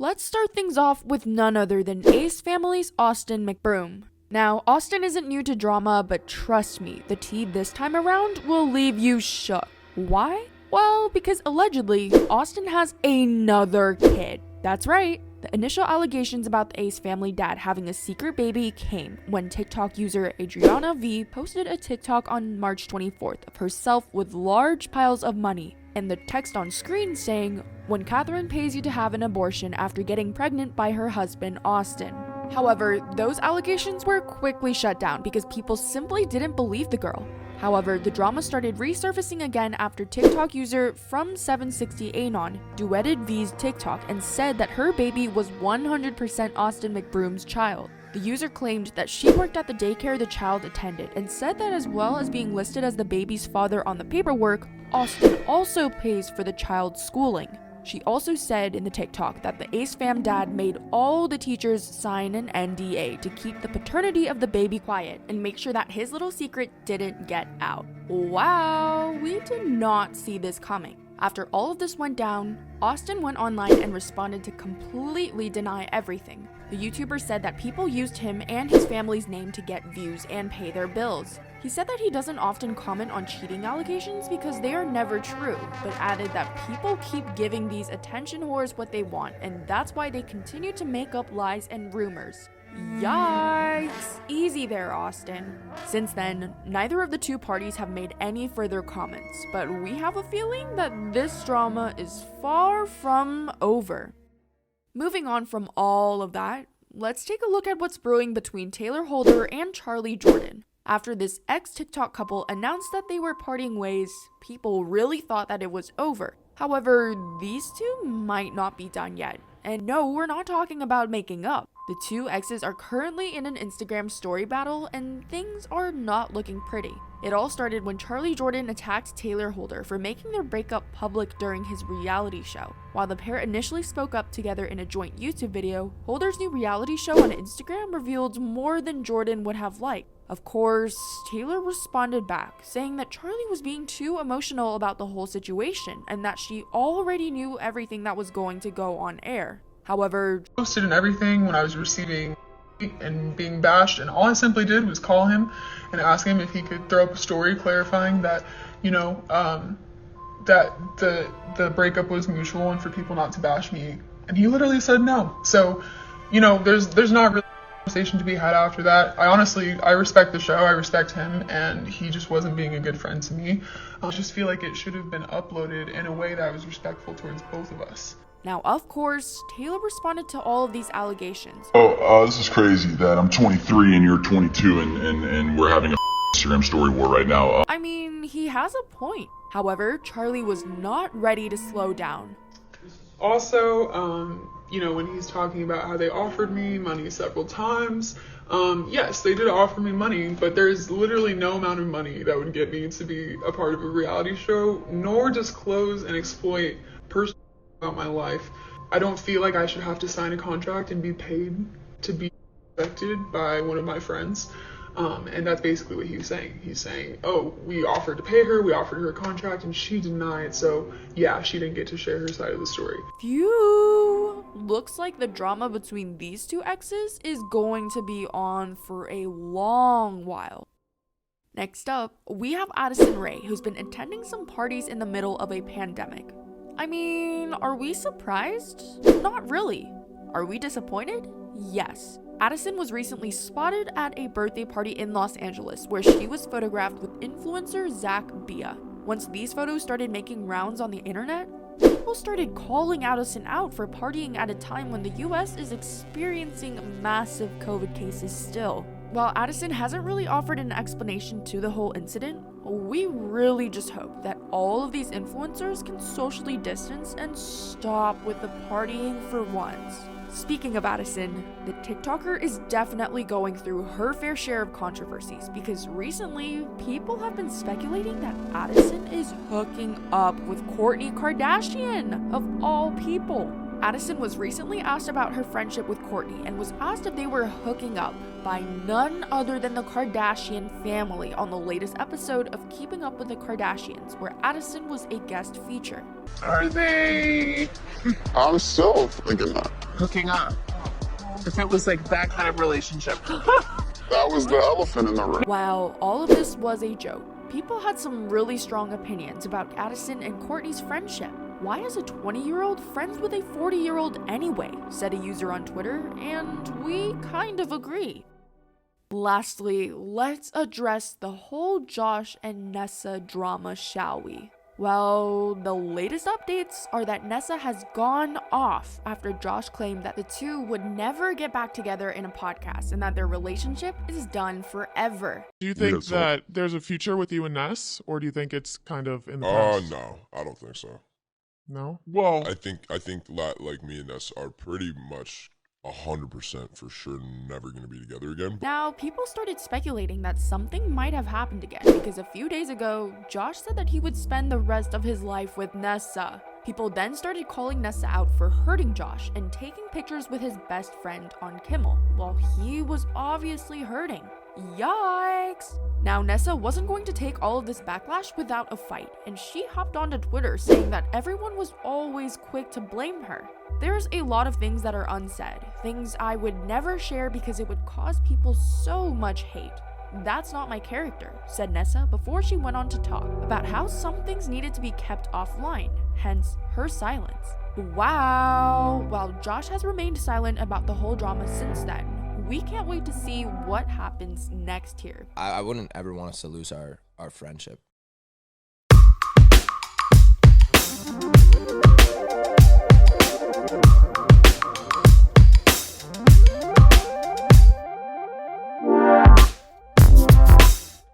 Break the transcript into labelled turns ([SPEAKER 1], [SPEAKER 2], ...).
[SPEAKER 1] Let's start things off with none other than Ace Family's Austin McBroom. Now, Austin isn't new to drama, but trust me, the tea this time around will leave you shook. Why? Well, because allegedly, Austin has another kid. That's right. The initial allegations about the Ace family dad having a secret baby came when TikTok user Adriana V posted a TikTok on March 24th of herself with large piles of money, and the text on screen saying, "When Catherine pays you to have an abortion after getting pregnant by her husband, Austin." However, those allegations were quickly shut down because people simply didn't believe the girl. However, the drama started resurfacing again after TikTok user From760Anon duetted V's TikTok and said that her baby was 100% Austin McBroom's child. The user claimed that she worked at the daycare the child attended and said that as well as being listed as the baby's father on the paperwork, Austin also pays for the child's schooling. She also said in the TikTok that the Ace fam dad made all the teachers sign an NDA to keep the paternity of the baby quiet and make sure that his little secret didn't get out. Wow, we did not see this coming. After all of this went down, Austin went online and responded to completely deny everything. The YouTuber said that people used him and his family's name to get views and pay their bills. He said that he doesn't often comment on cheating allegations because they are never true, but added that people keep giving these attention whores what they want, and that's why they continue to make up lies and rumors. Yikes! Easy there, Austin. Since then, neither of the two parties have made any further comments, but we have a feeling that this drama is far from over. Moving on from all of that, let's take a look at what's brewing between Tayler Holder and Charly Jordan. After this ex-TikTok couple announced that they were parting ways, people really thought that it was over. However, these two might not be done yet. And no, we're not talking about making up. The two exes are currently in an Instagram story battle and things are not looking pretty. It all started when Charly Jordan attacked Tayler Holder for making their breakup public during his reality show. While the pair initially spoke up together in a joint YouTube video, Holder's new reality show on Instagram revealed more than Jordan would have liked. Of course, Tayler responded back, saying that Charly was being too emotional about the whole situation and that she already knew everything that was going to go on air. However,
[SPEAKER 2] posted and everything when I was receiving and being bashed, and all I simply did was call him and ask him if he could throw up a story clarifying that, that the breakup was mutual and for people not to bash me, and he literally said no. So, there's not really a conversation to be had after that. I respect the show, I respect him, and he just wasn't being a good friend to me. I just feel like it should have been uploaded in a way that was respectful towards both of us.
[SPEAKER 1] Now, of course, Tayler responded to all of these allegations.
[SPEAKER 3] This is crazy that I'm 23 and you're 22 and we're having a Instagram story war right now.
[SPEAKER 1] I mean, he has a point. However, Charly was not ready to slow down.
[SPEAKER 2] Also, when he's talking about how they offered me money several times, yes, they did offer me money, but there's literally no amount of money that would get me to be a part of a reality show, nor disclose and exploit personal about my life. I don't feel like I should have to sign a contract and be paid to be respected by one of my friends. And that's basically what he's saying. He's saying, oh, we offered to pay her, we offered her a contract, and she denied, so yeah, she didn't get to share her side of the story.
[SPEAKER 1] Phew! Looks like the drama between these two exes is going to be on for a long while. Next up, we have Addison Rae, who's been attending some parties in the middle of a pandemic. I mean, are we surprised? Not really. Are we disappointed? Yes. Addison was recently spotted at a birthday party in Los Angeles where she was photographed with influencer Zach Bia. Once these photos started making rounds on the internet, people started calling Addison out for partying at a time when the US is experiencing massive COVID cases still. While Addison hasn't really offered an explanation to the whole incident, we really just hope that all of these influencers can socially distance and stop with the partying for once. Speaking of Addison, the TikToker is definitely going through her fair share of controversies because recently people have been speculating that Addison is hooking up with Kourtney Kardashian, of all people. Addison was recently asked about her friendship with Kourtney and was asked if they were hooking up by none other than the Kardashian family on the latest episode of Keeping Up with the Kardashians, where Addison was a guest feature.
[SPEAKER 2] Are they?
[SPEAKER 4] I'm still thinking that. hooking up. If it was like that kind of relationship.
[SPEAKER 3] That was the elephant in the room.
[SPEAKER 1] While all of this was a joke, people had some really strong opinions about Addison and Courtney's friendship. Why is a 20-year-old friends with a 40-year-old anyway? Said a user on Twitter, and we kind of agree. Lastly, let's address the whole Josh and Nessa drama, shall we? Well, the latest updates are that Nessa has gone off after Josh claimed that the two would never get back together in a podcast and that their relationship is done forever.
[SPEAKER 5] Do you think that there's a future with you and Ness, or do you think it's kind of in the past?
[SPEAKER 6] No, I don't think so.
[SPEAKER 5] No? Well,
[SPEAKER 6] I think like me and Ness are pretty much 100% for sure never going to be together again.
[SPEAKER 1] Now, people started speculating that something might have happened again because a few days ago, Josh said that he would spend the rest of his life with Nessa. People then started calling Nessa out for hurting Josh and taking pictures with his best friend on Kimmel while he was obviously hurting. Yikes! Now, Nessa wasn't going to take all of this backlash without a fight, and she hopped onto Twitter saying that everyone was always quick to blame her. There's a lot of things that are unsaid, things I would never share because it would cause people so much hate. That's not my character, said Nessa before she went on to talk about how some things needed to be kept offline, hence her silence. Wow! While Josh has remained silent about the whole drama since then, we can't wait to see what happens next here.
[SPEAKER 7] I wouldn't ever want us to lose our friendship.